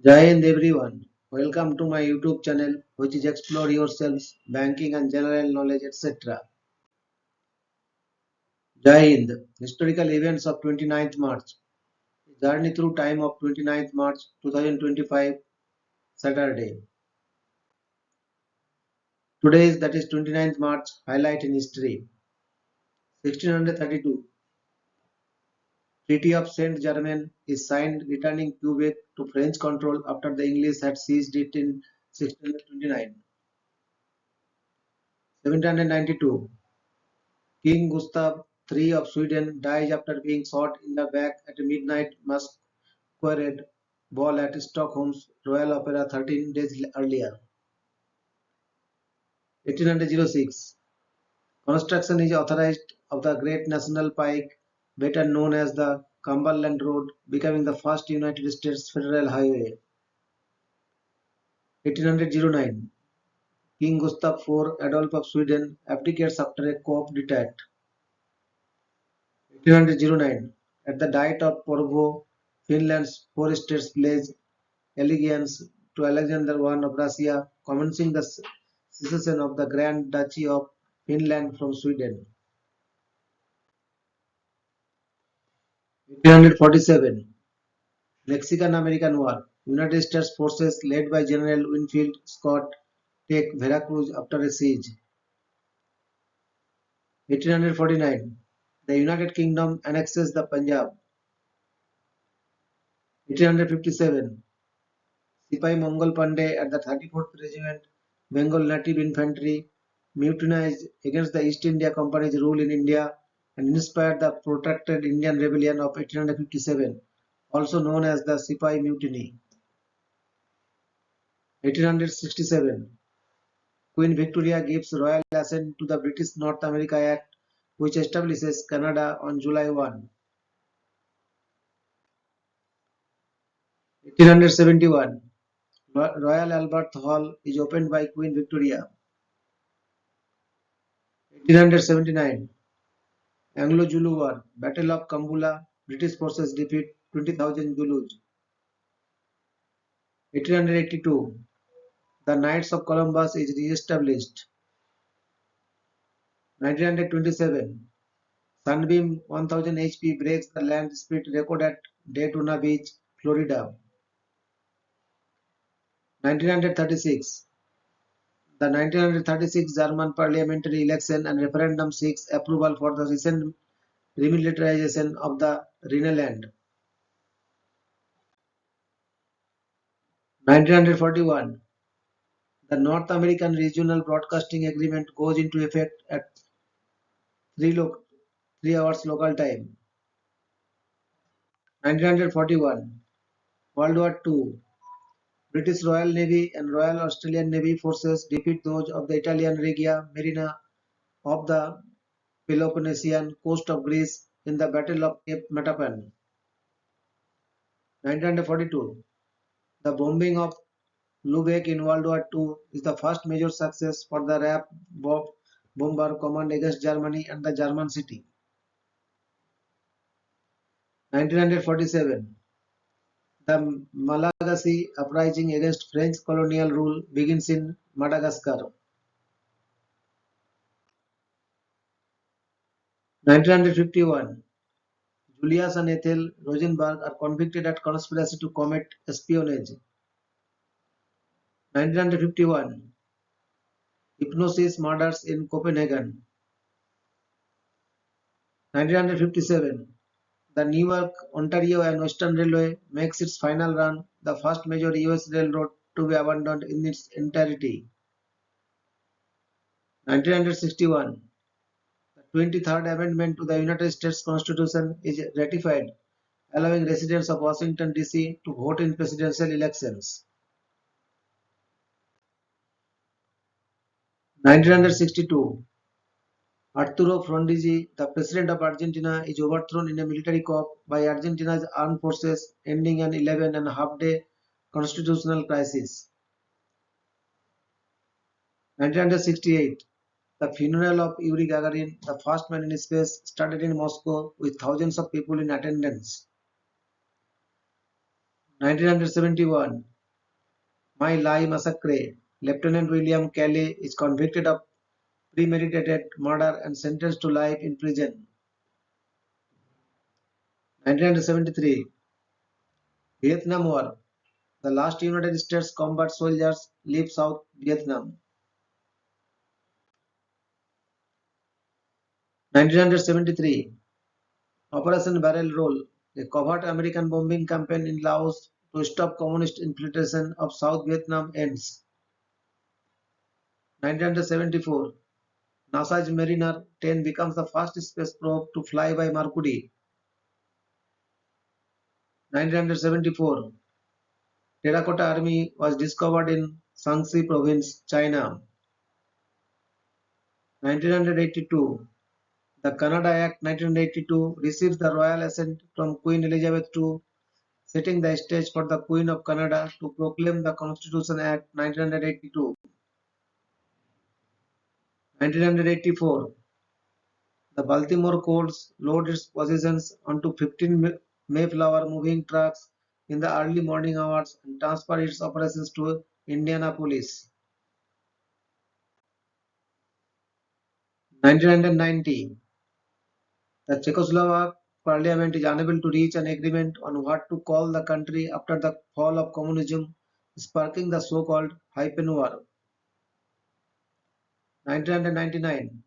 Jai Hind everyone. Welcome to my YouTube channel which is Explore Yourselves, Banking and General Knowledge etc. Jai Hind. Historical events of 29th March. Journey through time of 29th March 2025 Saturday. Today is that is 29th March highlight in history. 1632 Treaty of Saint Germain is signed returning Quebec to French control after the English had seized it in 1629. 1792 King Gustav III of Sweden dies after being shot in the back at a midnight masquerade ball at Stockholm's Royal Opera 13 days earlier. 1806 Construction is authorized of the Great National Pike, better known as the Cumberland Road, becoming the first United States federal highway. 1809 King Gustav IV Adolf of Sweden abdicates after a coup d'etat. 1809 At the Diet of Porvoo, Finland's four states pledged allegiance to Alexander I of Russia, commencing the secession of the Grand Duchy of Finland from Sweden. 1847 Mexican-American War. United States forces led by General Winfield Scott take Veracruz after a siege. 1849 The United Kingdom annexes the Punjab. 1857 Sipai Mongol Pandey at the 34th Regiment Bengal Native Infantry mutinied against the East India Company's rule in India and inspired the protracted Indian Rebellion of 1857, also known as the Sipai Mutiny. 1867 Queen Victoria gives royal assent to the British North America Act, which establishes Canada on July 1. 1871 Royal Albert Hall is opened by Queen Victoria. 1879 Anglo-Zulu War, Battle of Kambula, British forces defeat 20,000 Zulus. 1882 The Knights of Columbus is re-established. 1927 Sunbeam 1000 HP breaks the land speed record at Daytona Beach, Florida. 1936 The 1936 German parliamentary election and referendum seeks approval for the recent remilitarization of the Rhineland. 1941 The North American Regional Broadcasting Agreement goes into effect at 3 hours local time. 1941 World War II British Royal Navy and Royal Australian Navy forces defeat those of the Italian Regia Marina off the Peloponnesian coast of Greece in the Battle of Cape Matapan. 1942 The bombing of Lubeck in World War II is the first major success for the RAF bomber command against Germany and the German city. 1947 The Malagasy uprising against French colonial rule begins in Madagascar. 1951 Julius and Ethel Rosenberg are convicted at conspiracy to commit espionage. 1951 Hypnosis murders in Copenhagen. 1957 The Newark, Ontario and Western Railway makes its final run, the first major US railroad to be abandoned in its entirety. 1961 The 23rd Amendment to the United States Constitution is ratified, allowing residents of Washington, D.C. to vote in presidential elections. 1962 Arturo Frondizi, the president of Argentina, is overthrown in a military coup by Argentina's armed forces, ending an 11.5-day constitutional crisis. 1968 The funeral of Yuri Gagarin, the first man in space, started in Moscow with thousands of people in attendance. 1971, My Lai massacre. Lieutenant William Kelly is convicted of premeditated murder and sentenced to life in prison. 1973, Vietnam War. The last United States combat soldiers leave South Vietnam. 1973, Operation Barrel Roll, a covert American bombing campaign in Laos to stop communist infiltration of South Vietnam ends. 1974, NASA's Mariner 10 becomes the first space probe to fly by Mercury. 1974, Terracotta Army was discovered in Shaanxi Province, China. 1982, the Canada Act 1982 receives the royal assent from Queen Elizabeth II, setting the stage for the Queen of Canada to proclaim the Constitution Act 1982. 1984, the Baltimore courts load its possessions onto 15 Mayflower moving trucks in the early morning hours and transfer its operations to Indianapolis. 1990, the Czechoslovak parliament is unable to reach an agreement on what to call the country after the fall of communism, sparking the so-called Hyphen War. 1999,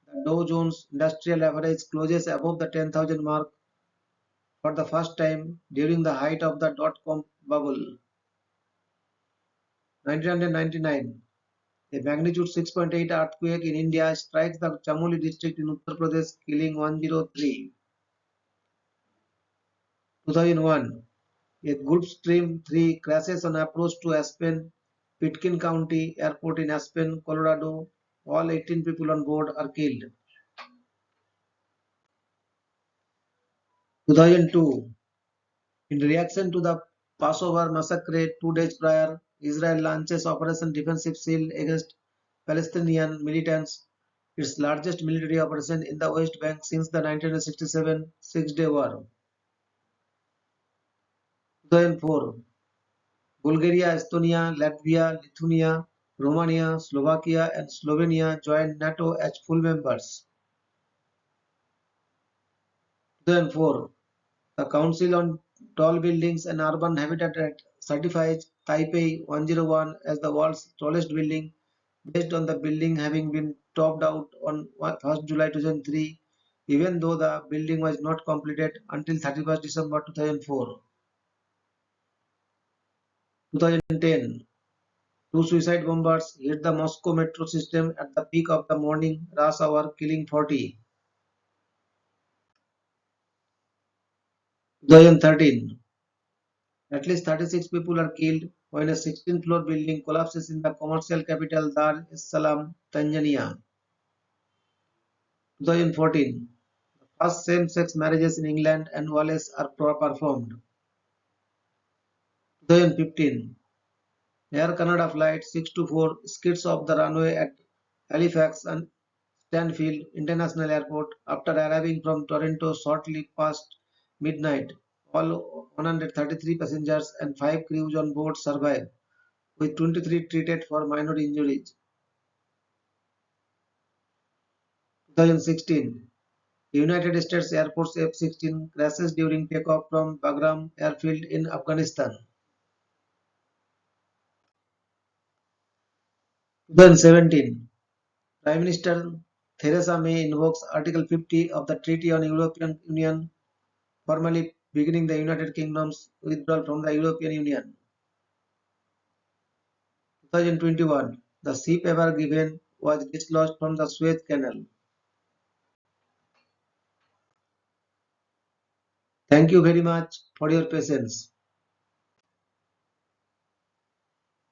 the Dow Jones Industrial Average closes above the 10,000 mark for the first time during the height of the dot-com bubble. 1999, a magnitude 6.8 earthquake in India strikes the Chamoli district in Uttar Pradesh, killing 103. 2001, a Gulfstream 3 crashes on approach to Aspen, Pitkin County Airport in Aspen, Colorado. All 18 people on board are killed. 2002, in reaction to the Passover massacre 2 days prior, Israel launches Operation Defensive Shield against Palestinian militants, its largest military operation in the West Bank since the 1967 Six-Day War. 2004, Bulgaria, Estonia, Latvia, Lithuania, Romania, Slovakia, and Slovenia joined NATO as full members. 2004, the Council on Tall Buildings and Urban Habitat certifies Taipei 101 as the world's tallest building, based on the building having been topped out on 1st July 2003, even though the building was not completed until 31st December 2004. 2010, two suicide bombers hit the Moscow metro system at the peak of the morning rush hour, killing 40. 2013, at least 36 people are killed when a 16-floor building collapses in the commercial capital Dar es Salaam, Tanzania. 2014, the first same-sex marriages in England and Wales are performed. 2015, Air Canada Flight 624 skids off the runway at Halifax and Stanfield International Airport after arriving from Toronto shortly past midnight. All 133 passengers and 5 crews on board survived, with 23 treated for minor injuries. 2016, United States Air Force F-16 crashes during takeoff from Bagram Airfield in Afghanistan. 2017, Prime Minister Theresa May invokes Article 50 of the Treaty on European Union, formally beginning the United Kingdom's withdrawal from the European Union. 2021, the ship Ever Given was dislodged from the Suez Canal. Thank you very much for your patience.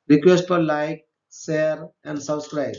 Request for like, share and subscribe.